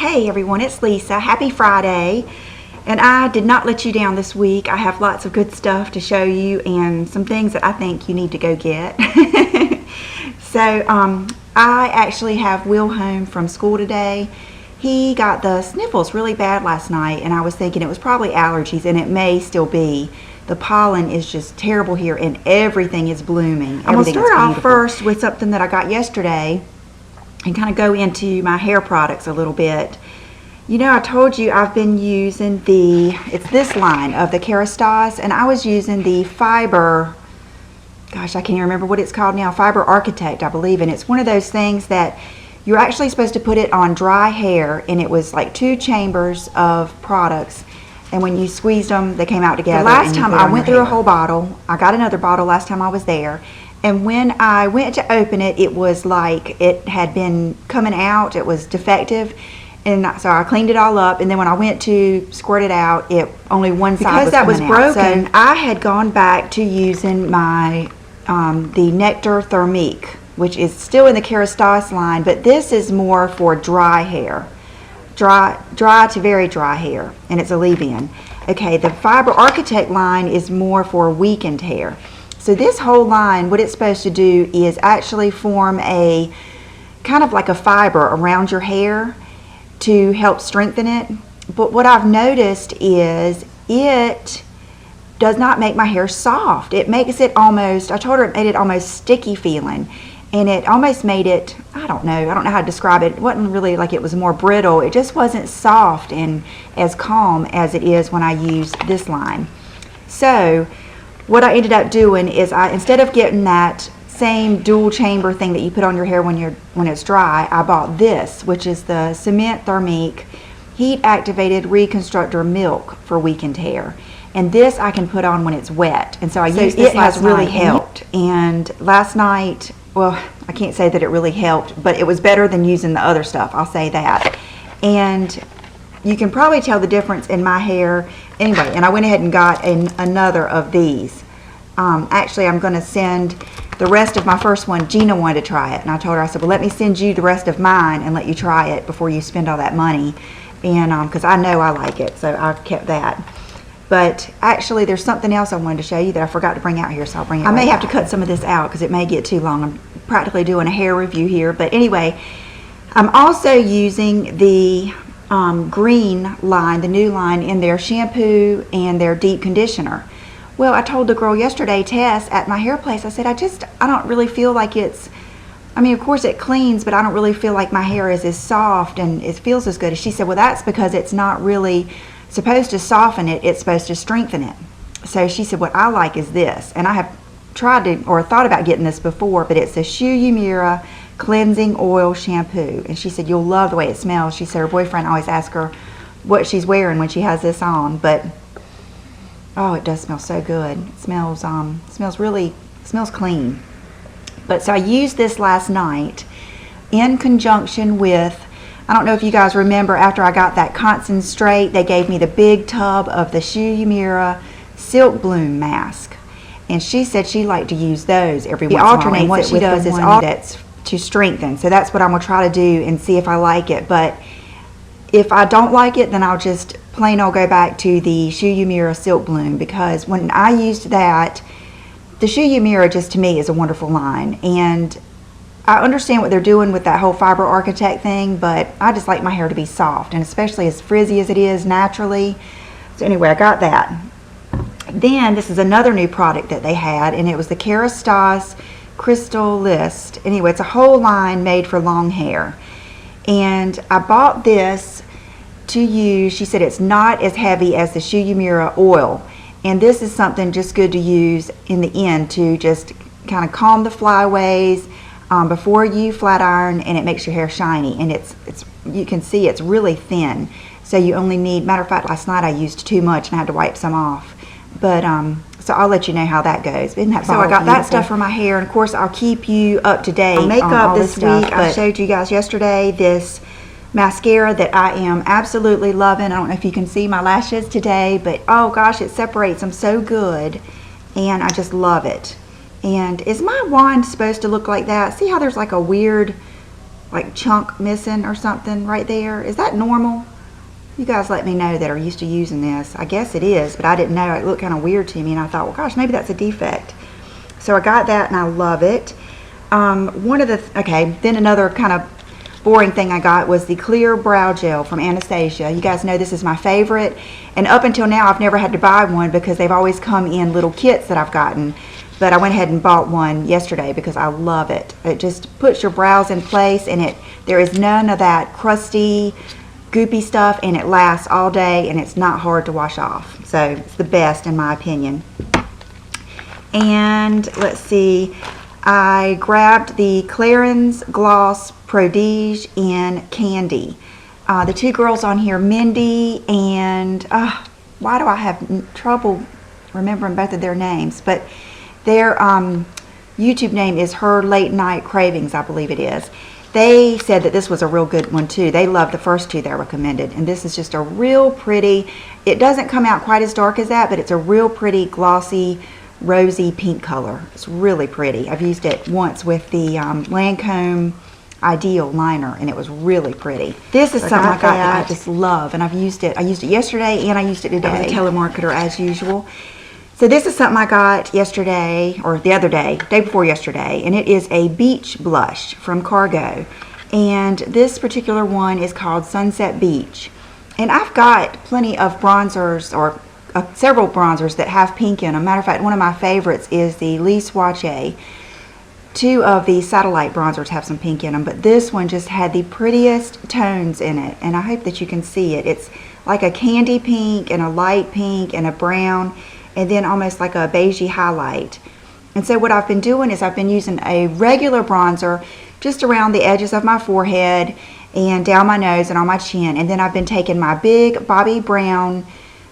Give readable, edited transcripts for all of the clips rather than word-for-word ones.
Hey everyone, it's Lisa. Happy Friday. And I did not let you down this week. I have lots of good stuff to show you and some things that I think you need to go get. So I actually have Will home from school today. He got the sniffles really bad last night, and I was thinking it was probably allergies, and it may still be. The pollen is just terrible here, and everything is blooming. I'm going to start off first with something that I got yesterday and kind of go into my hair products a little bit. You know, I told you I've been using it's this line of the Karrsen, and I was using the Fiber, gosh, I can't remember what it's called now, Fiber Architect, I believe, and it's one of those things that you're actually supposed to put it on dry hair, and it was like 2 chambers of products, and when you squeezed them, they came out together. The last time I went through a whole bottle. I got another bottle last time I was there, and when I went to open it, it was like it had been coming out, it was defective, and so I cleaned it all up, and then when I went to squirt it out, only one side was coming out. Because that was broken, so I had gone back to using my the Nectar Thermique, which is still in the Karrsen line, but this is more for dry hair, dry to very dry hair, and it's a leave-in. Okay, the Fiber Architect line is more for weakened hair. So this whole line, what it's supposed to do is actually form a kind of like a fiber around your hair to help strengthen it. But what I've noticed is it does not make my hair soft. It makes it almost, I told her it made it almost sticky feeling, and it almost made it, I don't know how to describe it. It wasn't really like it was more brittle. It just wasn't soft and as calm as it is when I use this line. So what I ended up doing is instead of getting that same dual chamber thing that you put on your hair when it's dry, I bought this, which is the Cement Thermique Heat Activated Reconstructor Milk for weakened hair. And this I can put on when it's wet. And so I used this last night. It has really helped. And last night, well, I can't say that it really helped, but it was better than using the other stuff, I'll say that. And you can probably tell the difference in my hair. Anyway, and I went ahead and got another of these. Actually, I'm going to send the rest of my first one. Gina wanted to try it, and I told her, I said, well, let me send you the rest of mine and let you try it before you spend all that money. And because I know I like it, so I kept that. But actually, there's something else I wanted to show you that I forgot to bring out here, so I'll bring it. I may have to cut some of this out because it may get too long. I'm practically doing a hair review here. But anyway, I'm also using the green line, the new line, in their shampoo and their deep conditioner. Well, I told the girl yesterday, Tess, at my hair place, I said, I don't really feel like it's, I mean, of course it cleans, but I don't really feel like my hair is as soft and it feels as good. And she said, well, that's because it's not really supposed to soften it, it's supposed to strengthen it. So she said, what I like is this. And I have tried to, or thought about getting this before, but it's the Shu Cleansing Oil Shampoo. And she said, you'll love the way it smells. She said her boyfriend always asks her what she's wearing when she has this on, but oh, it does smell so good. It smells smells clean. But so I used this last night in conjunction with, I don't know if you guys remember, after I got that Karrsen straight, they gave me the big tub of the Shu Silk Bloom mask. And she said she liked to use those every once in a while. And what she does is that's to strengthen. So that's what I'm going to try to do and see if I like it. But if I don't like it, then I'll just plain old go back to the Shu Silk Bloom, because when I used that, the Shu just to me is a wonderful line. And I understand what they're doing with that whole Fiber Architect thing, but I just like my hair to be soft, and especially as frizzy as it is naturally. So anyway, I got that. Then this is another new product that they had, and it was the Karrsen Crystal List. Anyway, it's a whole line made for long hair. And I bought this to use. She said it's not as heavy as the Shu oil. And this is something just good to use in the end to just kind of calm the flyaways before you flat iron, and it makes your hair shiny. And it's you can see it's really thin. So you only need, matter of fact, last night I used too much and I had to wipe some off. But so I'll let you know how that goes. Isn't that so? I got that stuff for my hair, and of course I'll keep you up to date on makeup this week. I showed you guys yesterday this mascara that I am absolutely loving. I don't know if you can see my lashes today, but oh gosh, it separates them so good, and I just love it. And is my wand supposed to look like that? See how there's like a weird like chunk missing or something right there. Is that normal? You guys let me know that are used to using this. I guess it is, but I didn't know. It looked kind of weird to me, and I thought, well, gosh, maybe that's a defect. So I got that, and I love it. Then another kind of boring thing I got was the clear brow gel from Anastasia. You guys know this is my favorite, and up until now, I've never had to buy one because they've always come in little kits that I've gotten. But I went ahead and bought one yesterday because I love it. It just puts your brows in place, and there is none of that crusty, goopy stuff, and it lasts all day, and it's not hard to wash off. So it's the best in my opinion. And let's see, I grabbed the Clarins Gloss Prodige in Candy. The two girls on here, Mindy and why do I have trouble remembering both of their names? But their YouTube name is Her Late Night Cravings, I believe it is. They said that this was a real good one too. They loved the first two that I recommended, and this is just a real pretty, it doesn't come out quite as dark as that, but it's a real pretty glossy rosy pink color. It's really pretty. I've used it once with the Lancome Ideal liner, and it was really pretty. This is something I got that I just love, and I used it yesterday, and I used it today. I was a telemarketer as usual. So this is something I got yesterday, or the other day, day before yesterday, and it is a beach blush from Cargo. And this particular one is called Sunset Beach. And I've got plenty of bronzers, or several bronzers that have pink in them. Matter of fact, one of my favorites is the Lise Watier. Two of the satellite bronzers have some pink in them, but this one just had the prettiest tones in it, and I hope that you can see it. It's like a candy pink and a light pink and a brown, and then almost like a beigey highlight. And so what I've been doing is I've been using a regular bronzer just around the edges of my forehead and down my nose and on my chin, and then I've been taking my big Bobbi Brown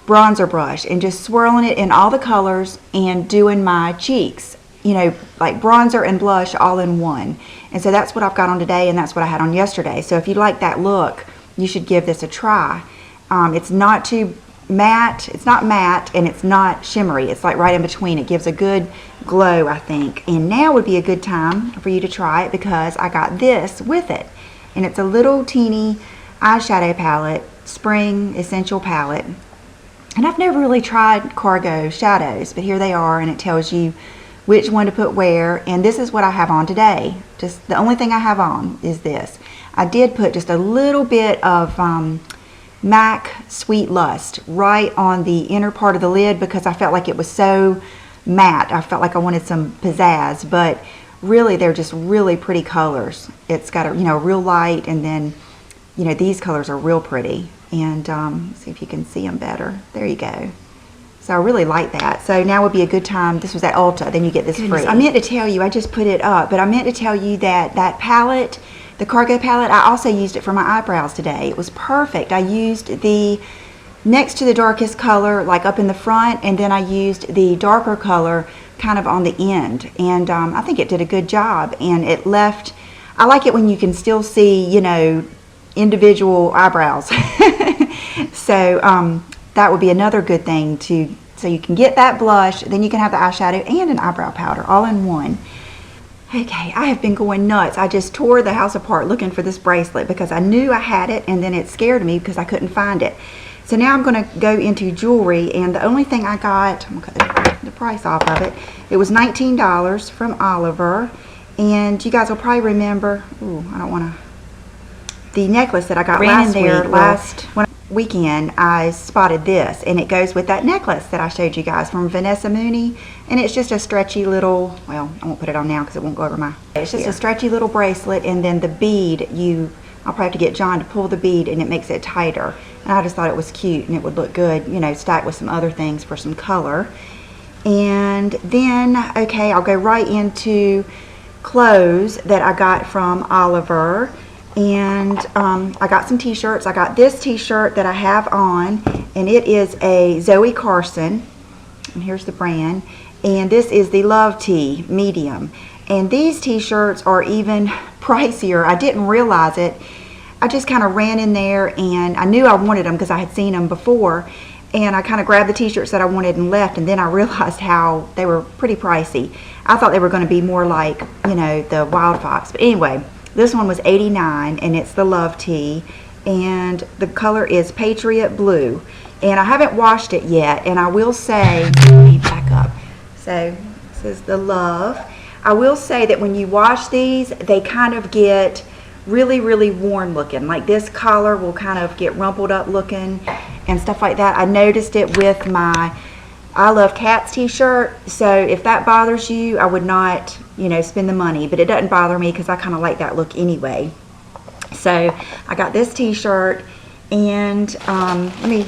bronzer brush and just swirling it in all the colors and doing my cheeks, you know, like bronzer and blush all in one. And so that's what I've got on today, and that's what I had on yesterday. So if you like that look, you should give this a try. It's not too matte, it's not matte, and it's not shimmery. It's like right in between. It gives a good glow, I think. And now would be a good time for you to try it because I got this with it. And it's a little teeny eyeshadow palette, Spring Essential Palette. And I've never really tried Cargo shadows, but here they are, and it tells you which one to put where. And this is what I have on today. Just the only thing I have on is this. I did put just a little bit of MAC Sweet Lust right on the inner part of the lid because I felt like it was so matte. I felt like I wanted some pizzazz, but really they're just really pretty colors. It's got a, you know, real light, and then, you know, these colors are real pretty. And see if you can see them better. There you go. So I really like that. So now would be a good time. This was at Ulta. Then you get this free. I meant to tell you, I just put it up, but I meant to tell you that that palette, the Cargo palette, I also used it for my eyebrows today. It was perfect. I used the next to the darkest color, like up in the front, and then I used the darker color kind of on the end. And I think it did a good job. And it left, I like it when you can still see, you know, individual eyebrows. So that would be another good thing so you can get that blush, then you can have the eyeshadow and an eyebrow powder all in one. Okay, I have been going nuts. I just tore the house apart looking for this bracelet because I knew I had it, and then it scared me because I couldn't find it. So now I'm going to go into jewelry, and the only thing I got, I'm going to cut the price off of it. It was $19 from Oliver, and you guys will probably remember, ooh, I don't want to, the necklace that I got last weekend. I spotted this, and it goes with that necklace that I showed you guys from Vanessa Mooney, and it's just a stretchy little, well, I won't put it on now because it won't go over my, it's just a stretchy little bracelet, and then the bead, I'll probably have to get John to pull the bead, and it makes it tighter. And I just thought it was cute, and it would look good, you know, stacked with some other things for some color. And then, okay, I'll go right into clothes that I got from Oliver. And I got some t-shirts. I got this t-shirt that I have on, and it is a Zoe Karrsen, and here's the brand, and this is the Love Tee medium. And these t-shirts are even pricier. I didn't realize it. I just kind of ran in there, and I knew I wanted them because I had seen them before, and I kind of grabbed the t-shirts that I wanted and left, and then I realized how they were pretty pricey. I thought they were going to be more like, you know, the Wild Fox, but anyway, This one was $89, and it's the Love Tee, and the color is Patriot Blue. And I haven't washed it yet, and I will say, let me back up. So this is the Love. I will say that when you wash these, they kind of get really, really worn looking. Like this collar will kind of get rumpled up looking and stuff like that. I noticed it with my I Love Cats t-shirt. So if that bothers you, I would not, you know, spend the money. But it doesn't bother me because I kind of like that look anyway. So I got this t-shirt, and let me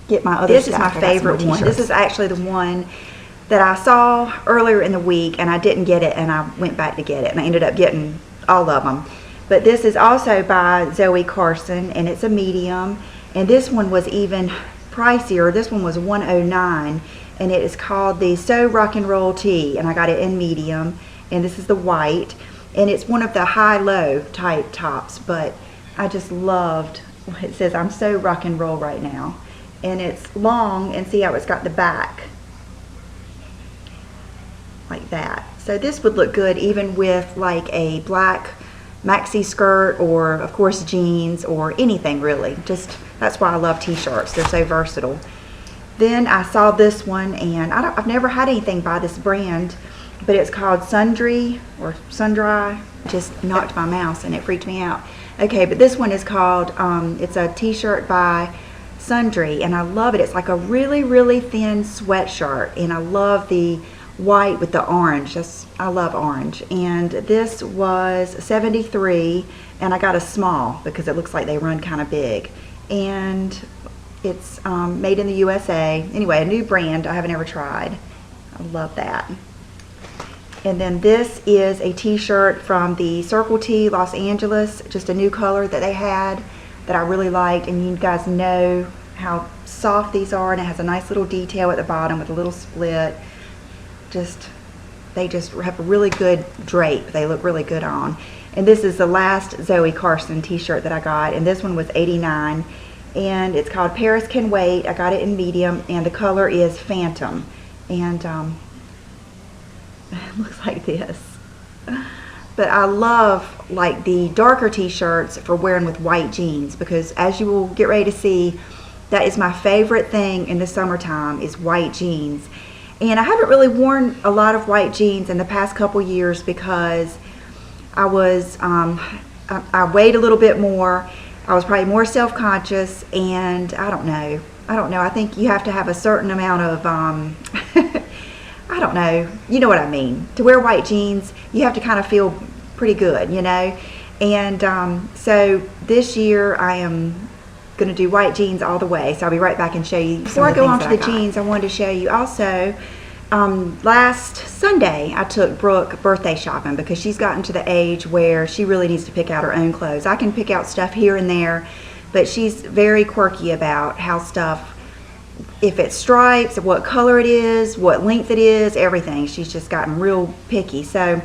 get my other stuff. This is my favorite one. This is actually the one that I saw earlier in the week, and I didn't get it, and I went back to get it, and I ended up getting all of them. But this is also by Zoe Karrsen, and it's a medium, and this one was even pricier. This one was $109, and it is called the So Rock and Roll Tee, and I got it in medium, and this is the white, and it's one of the high-low type tops, but I just loved, it says I'm so rock and roll right now, and it's long, and see how it's got the back like that. So this would look good even with like a black maxi skirt, or of course jeans, or anything really. Just, that's why I love t-shirts, they're so versatile. Then I saw this one, and I've never had anything by this brand, but it's called Sundry or Sundry. Just knocked my mouse and it freaked me out. Okay, but this one is called it's a t-shirt by Sundry, and I love it. It's like a really, really thin sweatshirt, and I love the white with the orange. I love orange. And this was $73, and I got a small because it looks like they run kind of big, and it's made in the USA. Anyway, a new brand I haven't ever tried. I love that. And then this is a t-shirt from the Circle T Los Angeles, just a new color that they had that I really liked, and you guys know how soft these are, and it has a nice little detail at the bottom with a little split. They just have a really good drape. They look really good on. And this is the last Zoe Karrsen t-shirt that I got, and this one was $89, and it's called Paris Can Wait. I got it in medium, and the color is Phantom, and it looks like this. But I love like the darker t-shirts for wearing with white jeans, because as you will get ready to see, that is my favorite thing in the summertime, is white jeans. And I haven't really worn a lot of white jeans in the past couple years because I was I weighed a little bit more. I was probably more self-conscious, and I don't know. I think you have to have a certain amount of I don't know, you know what I mean. To wear white jeans, you have to kind of feel pretty good, you know. And so this year I am going to do white jeans all the way. So I'll be right back and show you. Before I go on to the jeans, I wanted to show you also, last Sunday I took Brooke birthday shopping, because she's gotten to the age where she really needs to pick out her own clothes. I can pick out stuff here and there, but she's very quirky about how stuff, if it's stripes, what color it is, what length it is, everything. She's just gotten real picky. So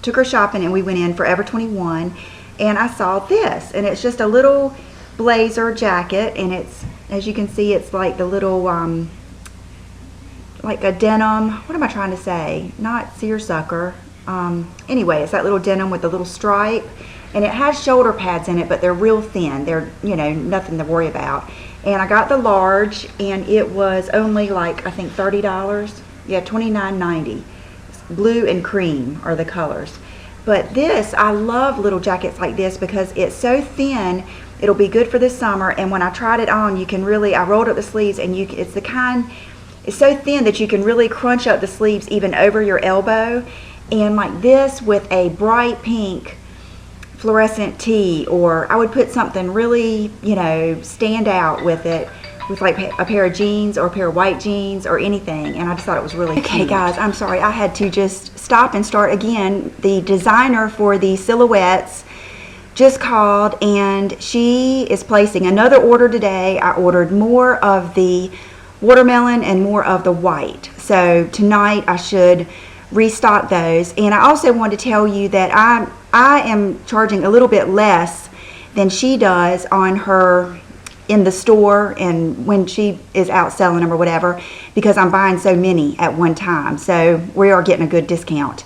took her shopping, and we went in Forever 21, and I saw this, and it's just a little blazer jacket, and it's, as you can see, it's like the little like a denim, what am I trying to say, not seersucker, anyway, it's that little denim with the little stripe, and it has shoulder pads in it, but they're real thin. They're, you know, nothing to worry about. And I got the large, and it was only like, I think $30. Yeah, $29.90. Blue and cream are the colors. But this, I love little jackets like this because it's so thin. It'll be good for this summer. And when I tried it on, you can really, I rolled up the sleeves, and it's the kind, it's so thin that you can really crunch up the sleeves even over your elbow. And like this with a bright pink fluorescent tee, or I would put something really, you know, stand out with it, with like a pair of jeans or a pair of white jeans or anything. And I just thought it was really cute. Okay guys, I'm sorry, I had to just stop and start again. The designer for the silhouettes just called, and she is placing another order today. I ordered more of the watermelon and more of the white, so tonight I should restock those. And I also wanted to tell you that I am charging a little bit less than she does on her in the store and when she is out selling them or whatever, because I'm buying so many at one time. So we are getting a good discount.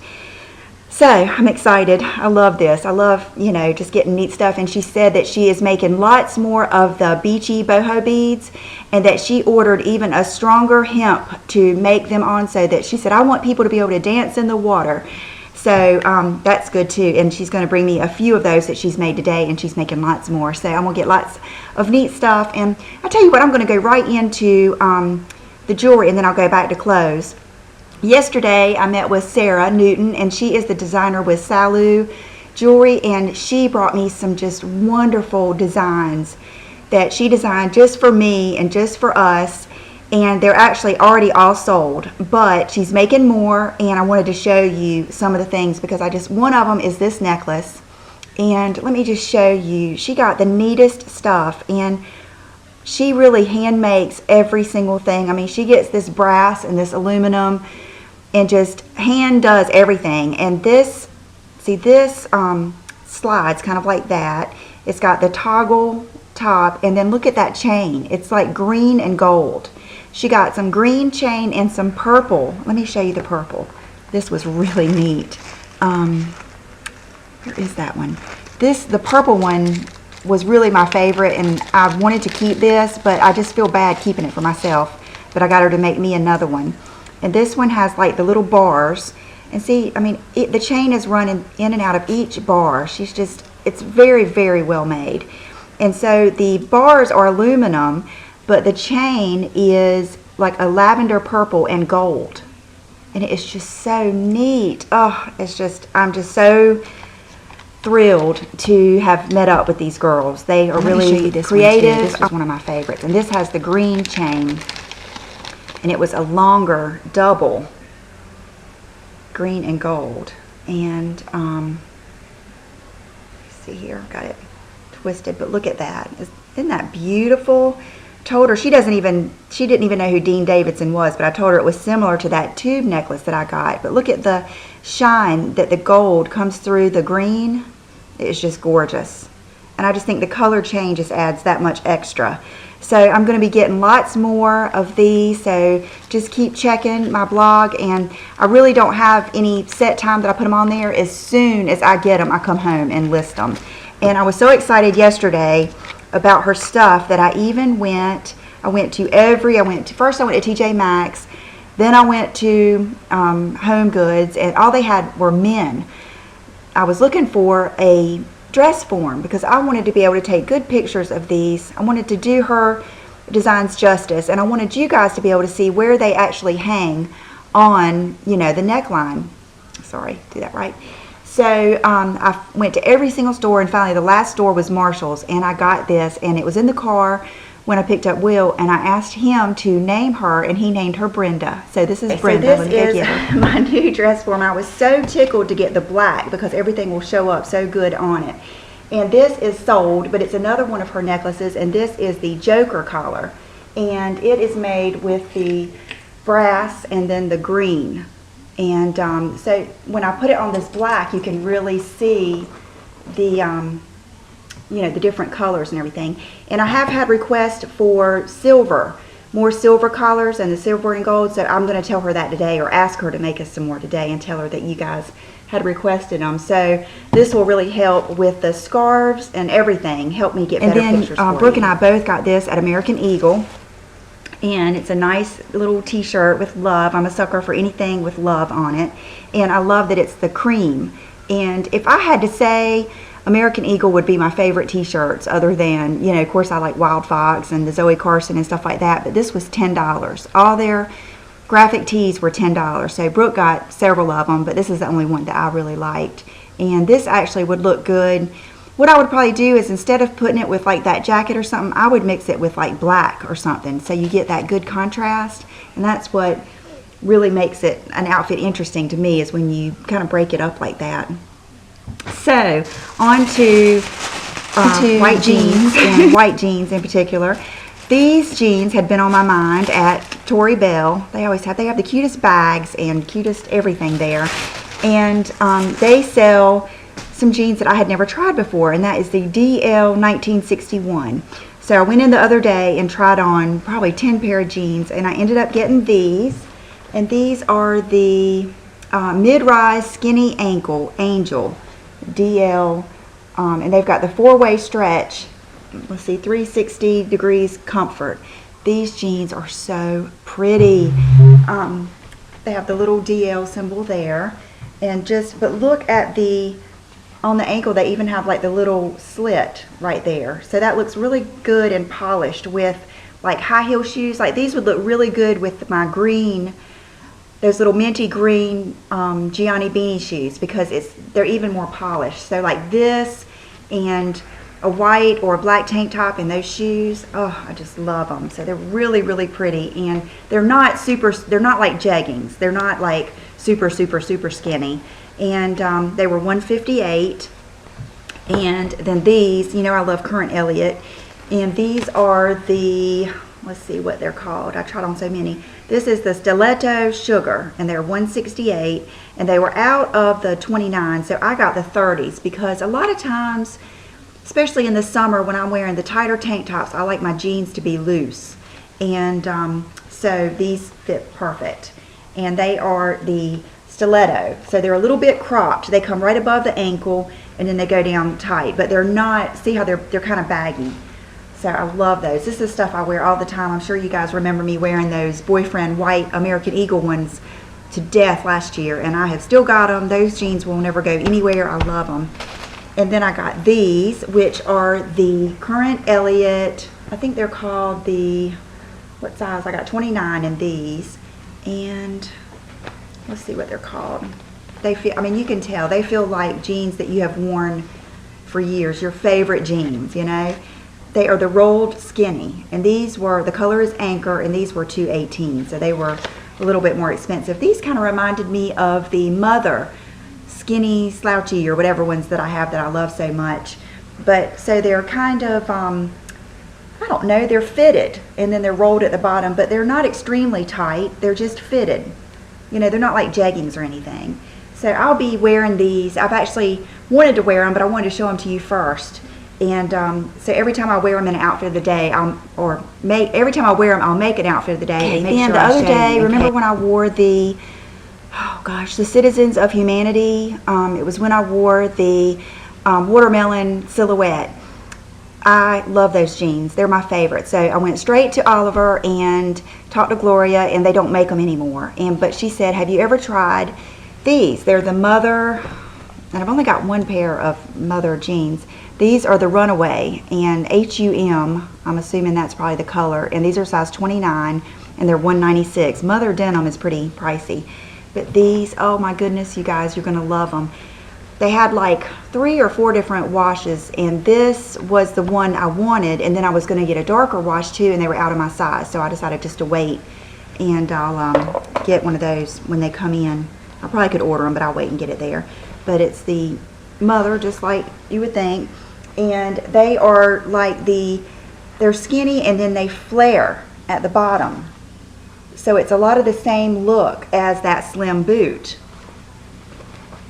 So I'm excited. I love this. I love, you know, just getting neat stuff. And she said that she is making lots more of the beachy boho beads, and that she ordered even a stronger hemp to make them on, so that she said, I want people to be able to dance in the water. So that's good too. And she's going to bring me a few of those that she's made today, and she's making lots more. So I'm going to get lots of neat stuff. And I tell you what, I'm going to go right into the jewelry, and then I'll go back to clothes. Yesterday, I met with Sarah Newton, and she is the designer with Salu Jewelry, and she brought me some just wonderful designs that she designed just for me and just for us, and they're actually already all sold, but she's making more, and I wanted to show you some of the things because one of them is this necklace, and let me just show you. She got the neatest stuff, and she really hand makes every single thing. I mean, she gets this brass and this aluminum and just hand does everything. And this, see, this slides kind of like that. It's got the toggle top, and then look at that chain. It's like green and gold. She got some green chain and some purple. Let me show you the purple. This was really neat. Where is that one? The purple one was really my favorite, and I wanted to keep this, but I just feel bad keeping it for myself. But I got her to make me another one. And this one has like the little bars, and see, I mean, the chain is running in and out of each bar. It's very, very well made. And so the bars are aluminum, but the chain is like a lavender purple and gold, and it's just so neat. Oh, I'm just so thrilled to have met up with these girls. They are really creative. This is one of my favorites, and this has the green chain, and it was a longer double, green and gold. And let's see here, got it twisted, but look at that. Isn't that beautiful? Told her she didn't even know who Dean Davidson was, but I told her it was similar to that tube necklace that I got. But look at the shine that the gold comes through the green. It's just gorgeous, and I just think the color change just adds that much extra. So I'm going to be getting lots more of these, so just keep checking my blog. And I really don't have any set time that I put them on there. As soon as I get them, I come home and list them. And I was so excited yesterday about her stuff that I even went to first I went to TJ Maxx, then I went to Home Goods, and all they had were men. I was looking for a dress form because I wanted to be able to take good pictures of these. I wanted to do her designs justice, and I wanted you guys to be able to see where they actually hang on, you know, the neckline. Sorry, do that right. So I went to every single store, and finally the last store was Marshall's, and I got this, and it was in the car when I picked up Will, and I asked him to name her, and he named her Brenda. So this is Brenda. So this is my new dress form. I was so tickled to get the black because everything will show up so good on it. And this is sold, but it's another one of her necklaces, and this is the Joker collar, and it is made with the brass and then the green. And so when I put it on this black, you can really see the you know, the different colors and everything. And I have had requests for silver, more silver collars and the silver and gold, so I'm going to tell her that today, or ask her to make us some more today and tell her that you guys had requested them. So this will really help with the scarves and everything, help me get better pictures for you. Brooke and I both got this at American Eagle, and it's a nice little t-shirt with love. I'm a sucker for anything with love on it, and I love that it's the cream. And if I had to say, American Eagle would be my favorite t-shirts, other than, you know, of course I like Wild Fox and the Zoe Karrsen and stuff like that, but this was $10. All their graphic tees were $10. So Brooke got several of them, but this is the only one that I really liked. And this actually would look good. What I would probably do is, instead of putting it with like that jacket or something, I would mix it with like black or something, so you get that good contrast. And that's what really makes it an outfit interesting to me, is when you kind of break it up like that. So on to white jeans, and white jeans in particular. These jeans had been on my mind at Tory Bell. They have the cutest bags and cutest everything there. And they sell some jeans that I had never tried before, and that is the DL1961. So I went in the other day and tried on probably 10 pair of jeans, and I ended up getting these. And these are the mid-rise skinny ankle angel DL, and they've got the 4-way stretch. Let's see, 360 degrees comfort. These jeans are so pretty. They have the little DL symbol there, and but look at on the ankle, they even have like the little slit right there. So that looks really good and polished with like high heel shoes. Like these would look really good with my green, those little minty green Gianni Beanie shoes, because they're even more polished. So like this and a white or a black tank top and those shoes, oh, I just love them. So they're really, really pretty, and they're not like jeggings. They're not like super, super, super skinny. And they were $158. And then these, you know, I love Current Elliot, and these are the, let's see what they're called. I tried on so many. This is the Stiletto Sugar, and they're $168, and they were out of the 29, so I got the 30s, because a lot of times, especially in the summer when I'm wearing the tighter tank tops, I like my jeans to be loose, and so these fit perfect. And they are the stiletto, so they're a little bit cropped. They come right above the ankle and then they go down tight, but they're not, see how they're kind of baggy. So I love those. This is stuff I wear all the time. I'm sure you guys remember me wearing those boyfriend white American Eagle ones to death last year, and I have still got them. Those jeans will never go anywhere. I love them. And then I got these, which are the Current Elliot, I think they're called the, what size? I got 29 in these, and let's see what they're called. They feel, I mean, you can tell, they feel like jeans that you have worn for years, your favorite jeans, you know. They are the rolled skinny, and these were, the color is Anchor, and these were $218, so they were a little bit more expensive. These kind of reminded me of the Mother skinny slouchy or whatever ones that I have that I love so much. But so they're kind of, I don't know, they're fitted, and then they're rolled at the bottom, but they're not extremely tight, they're just fitted. You know, they're not like jeggings or anything. So I'll be wearing these. I've actually wanted to wear them, but I wanted to show them to you first. And so every time I wear them in an outfit of the day, every time I wear them, I'll make an outfit of the day. And then the other day, remember when I wore the, oh gosh, the Citizens of Humanity? It was when I wore the watermelon silhouette. I love those jeans. They're my favorite. So I went straight to Oliver and talked to Gloria, and they don't make them anymore. But she said, have you ever tried these? They're the Mother, and I've only got one pair of Mother jeans. These are the Runaway, and HUM, I'm assuming that's probably the color, and these are size 29, and they're $196. Mother denim is pretty pricey, but these, oh my goodness, you guys, you're gonna love them. They had like 3 or 4 different washes, and this was the one I wanted, and then I was gonna get a darker wash too, and they were out of my size, so I decided just to wait, and I'll get one of those when they come in. I probably could order them, but I'll wait and get it there. But it's the Mother, just like you would think. And they are like they're skinny, and then they flare at the bottom. So it's a lot of the same look as that slim boot.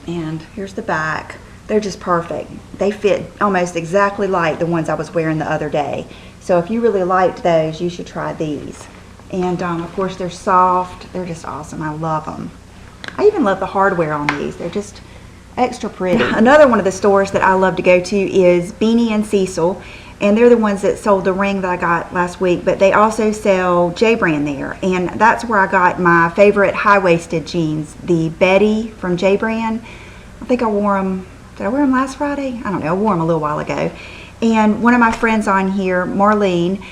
And here's the back. They're just perfect. They fit almost exactly like the ones I was wearing the other day. So if you really liked those, you should try these. And of course they're soft. They're just awesome. I love them. I even love the hardware on these. They're just extra pretty. Another one of the stores that I love to go to is Beanie and Cecil, and they're the ones that sold the ring that I got last week, but they also sell J brand there, and that's where I got my favorite high-waisted jeans, the Bette from J brand. I think I wore them, did I wear them last Friday? I don't know, I wore them a little while ago. And one of my friends on here, Marlene,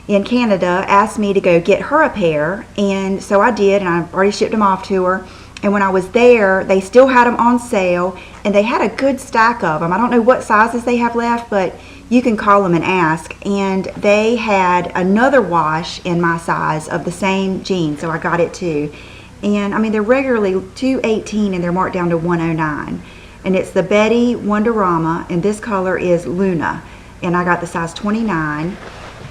in Canada, asked me to go get her a pair, and so I did, and I already shipped them off to her. And when I was there, they still had them on sale, and they had a good stack of them. I don't know what sizes they have left, but you can call them and ask. And they had another wash in my size of the same jeans, so I got it too. And I mean, they're regularly $218, and they're marked down to $109. And it's the Bette Wonderama, and this color is Luna. And I got the size 29,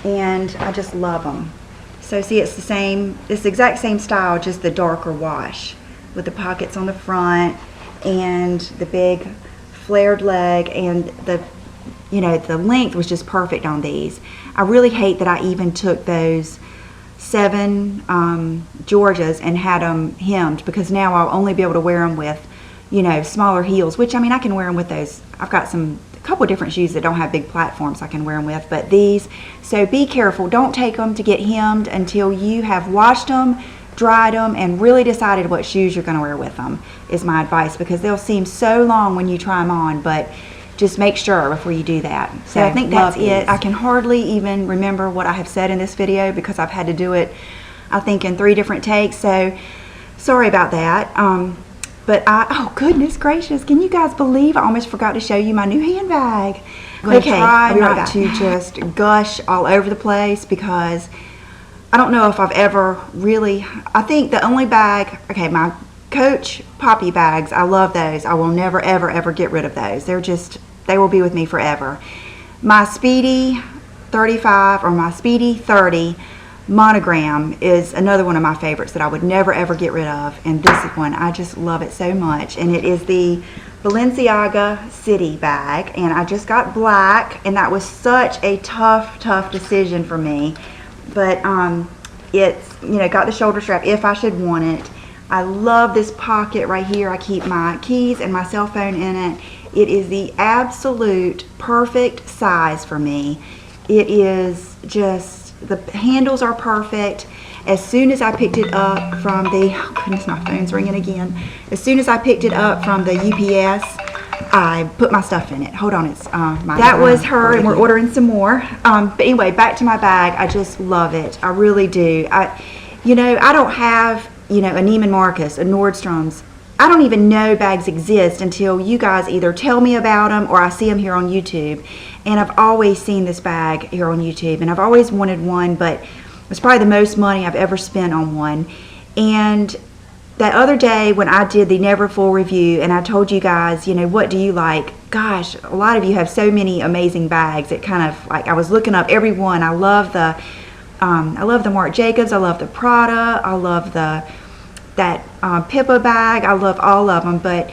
and I just love them. So see, it's the exact same style, just the darker wash, with the pockets on the front and the big flared leg, and the length was just perfect on these. I really hate that I even took those 7 Georgias and had them hemmed, because now I'll only be able to wear them with, you know, smaller heels, which I mean I can wear them with those. I've got a couple different shoes that don't have big platforms I can wear them with, but these, so be careful. Don't take them to get hemmed until you have washed them, dried them, and really decided what shoes you're going to wear with them, is my advice, because they'll seem so long when you try them on, but just make sure before you do that. So I think that's it. I can hardly even remember what I have said in this video because I've had to do it, I think, in 3 different takes, so sorry about that. But oh goodness gracious, can you guys believe I almost forgot to show you my new handbag? Okay, try not to just gush all over the place, because I don't know if I've ever really, I think the only bag, okay, my Coach Poppy bags, I love those. I will never ever ever get rid of those. They're just, they will be with me forever. My Speedy 35 or my Speedy 30 monogram is another one of my favorites that I would never ever get rid of, and this one, I just love it so much, and it is the Balenciaga City bag, and I just got black, and that was such a tough decision for me, but it's, you know, got the shoulder strap if I should want it. I love this pocket right here. I keep my keys and my cell phone in it. It is the absolute perfect size for me. It is just, the handles are perfect. As soon as I picked it up from the, oh goodness, my phone's ringing again. As soon as I picked it up from the UPS, I put my stuff in it. Hold on, it's that was her, and we're ordering some more. But anyway, back to my bag. I just love it. I really do. You know, I don't have, you know, a Neiman Marcus, a Nordstrom's. I don't even know bags exist until you guys either tell me about them or I see them here on YouTube. And I've always seen this bag here on YouTube, and I've always wanted one, but it's probably the most money I've ever spent on one. And that other day when I did the Never Full review and I told you guys, you know, what do you like? Gosh, a lot of you have so many amazing bags. It kind of, like, I was looking up every one. I love the Marc Jacobs. I love the Prada. I love that Pippa bag. I love all of them. But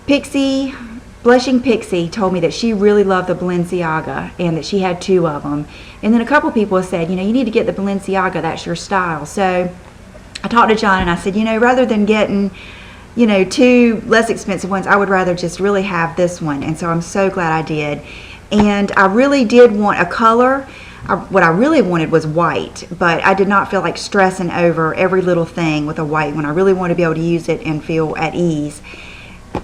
Pixie, Blushing Pixie, told me that she really loved the Balenciaga and that she had 2 of them. And then a couple people said, you know, you need to get the Balenciaga. That's your style. So I talked to John and I said, you know, rather than getting, you know, 2 less expensive ones, I would rather just really have this one. And so I'm so glad I did. And I really did want a color. What I really wanted was white, but I did not feel like stressing over every little thing with a white one. I really wanted to be able to use it and feel at ease.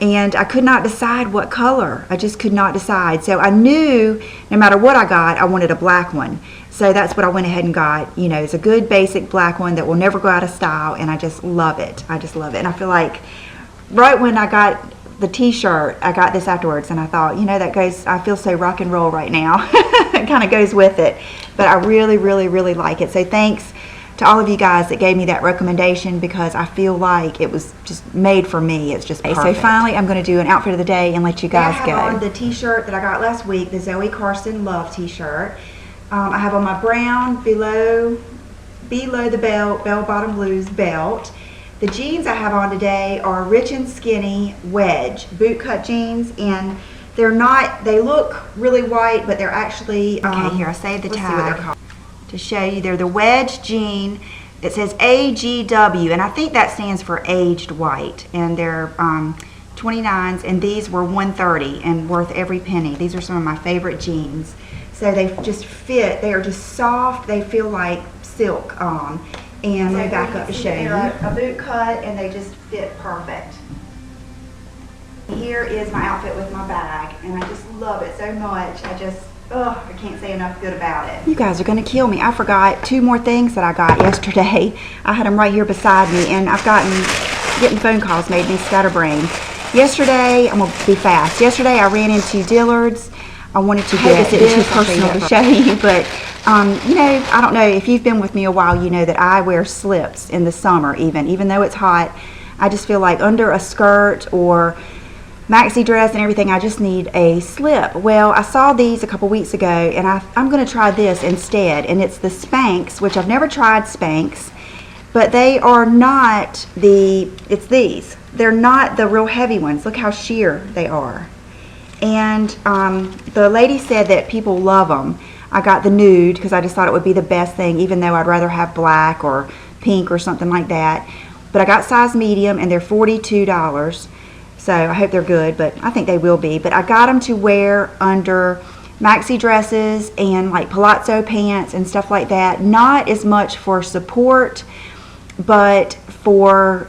And I could not decide what color. I just could not decide. So I knew no matter what I got, I wanted a black one. So that's what I went ahead and got. You know, it's a good basic black one that will never go out of style, and I just love it. I just love it. And I feel like right when I got the t-shirt, I got this afterwards, and I thought, you know, that goes, I feel so rock and roll right now. It kind of goes with it. But I really, really, really like it. So thanks to all of you guys that gave me that recommendation, because I feel like it was just made for me. It's just perfect. So finally, I'm going to do an outfit of the day and let you guys go. I have on the t-shirt that I got last week, the Zoe Karrsen Love t-shirt. I have on my brown below the bell bottom blues belt. The jeans I have on today are Rich&Skinny wedge bootcut jeans, and they're not, they look really white, but they're actually, okay, here, I saved the tag to show you. They're the wedge jean. It says AGW, and I think that stands for aged white, and they're 29s, and these were $130 and worth every penny. These are some of my favorite jeans. So they just fit, they are just soft, they feel like silk. And let me back up to show you. They're a boot cut, and they just fit perfect. Here is my outfit with my bag, and I just love it so much. I can't say enough good about it. You guys are going to kill me. I forgot 2 more things that I got yesterday. I had them right here beside me, and getting phone calls made me scatterbrain. Yesterday, I'm going to be fast. Yesterday, I ran into Dillard's. I wanted to get this. It's too personal to show you, but you know, I don't know if you've been with me a while, you know that I wear slips in the summer, even though it's hot. I just feel like under a skirt or maxi dress and everything, I just need a slip. Well, I saw these a couple weeks ago, and I'm going to try this instead, and it's the Spanx, which I've never tried Spanx, but they are not it's these. They're not the real heavy ones. Look how sheer they are. And the lady said that people love them. I got the nude because I just thought it would be the best thing, even though I'd rather have black or pink or something like that. But I got size medium, and they're $42. So I hope they're good, but I think they will be. But I got them to wear under maxi dresses and like palazzo pants and stuff like that. Not as much for support, but for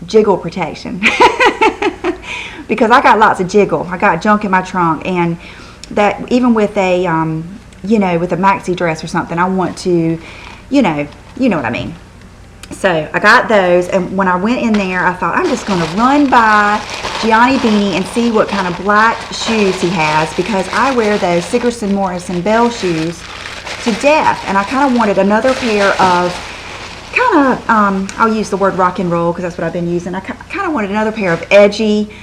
jiggle protection. Because I got lots of jiggle. I got junk in my trunk, and that even with a you know, with a maxi dress or something, I want to, you know what I mean. So I got those, and when I went in there, I thought I'm just going to run by Gianni Beanie and see what kind of black shoes he has, because I wear those Sigerson Morrison Bell shoes to death, and I kind of wanted another pair of I'll use the word rock and roll because that's what I've been using. I kind of wanted another pair of edgy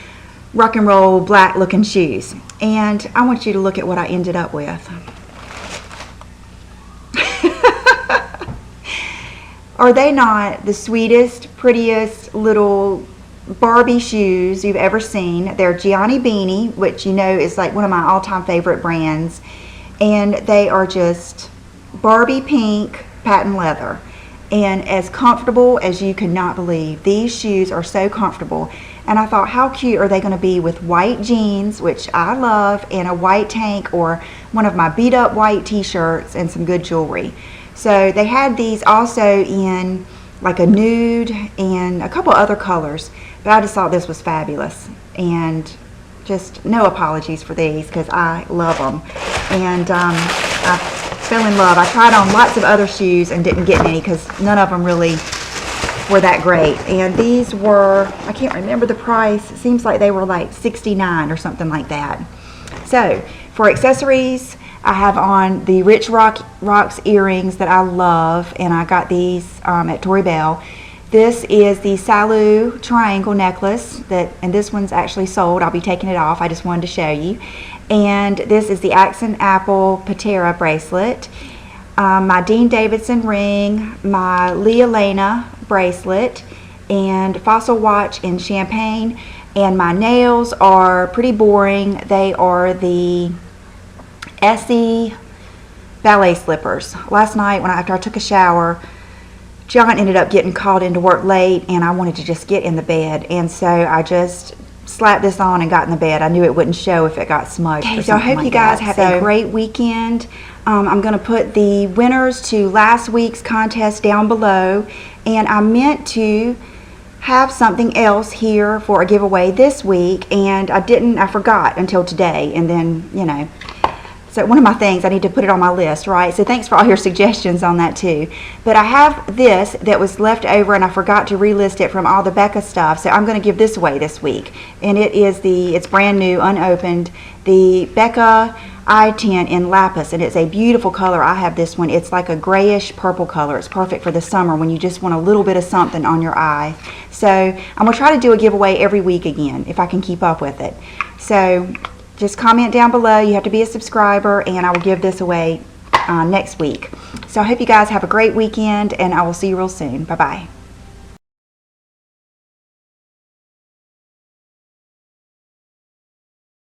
rock and roll black looking shoes, and I want you to look at what I ended up with. Are they not the sweetest, prettiest little Barbie shoes you've ever seen? They're Gianni Beanie, which you know is like one of my all-time favorite brands, and they are just Barbie pink patent leather, and as comfortable as you could not believe. These shoes are so comfortable, and I thought, how cute are they going to be with white jeans, which I love, and a white tank or one of my beat up white t-shirts and some good jewelry. So they had these also in like a nude and a couple other colors, but I just thought this was fabulous, and just no apologies for these because I love them. And I fell in love. I tried on lots of other shoes and didn't get any because none of them really were that great. And these were, I can't remember the price, it seems like they were like $69 or something like that. So for accessories, I have on the Rich Rocks earrings that I love, and I got these at Torri Bell. This is the Salu triangle necklace, and this one's actually sold. I'll be taking it off. I just wanted to show you. And this is the Ax+Apple Patera bracelet, my Dean Davidson ring, my Lee Elena bracelet, and Fossil watch in champagne. And my nails are pretty boring. They are the Essie ballet slippers. Last night after I took a shower, John ended up getting called into work late, and I wanted to just get in the bed, and so I just slapped this on and got in the bed. I knew it wouldn't show if it got smudged. Okay, so I hope you guys have a great weekend. I'm going to put the winners to last week's contest down below, and I meant to have something else here for a giveaway this week, and I forgot until today, and then, you know. So one of my things, I need to put it on my list, right? So thanks for all your suggestions on that too. But I have this that was left over, and I forgot to relist it from all the Becca stuff. So I'm going to give this away this week. And it's brand new, unopened, the Becca eye tint in lapis, and it's a beautiful color. I have this one. It's like a grayish purple color. It's perfect for the summer when you just want a little bit of something on your eye. So I'm going to try to do a giveaway every week again, if I can keep up with it. So just comment down below. You have to be a subscriber, and I will give this away next week. So I hope you guys have a great weekend, and I will see you real soon. Bye-bye.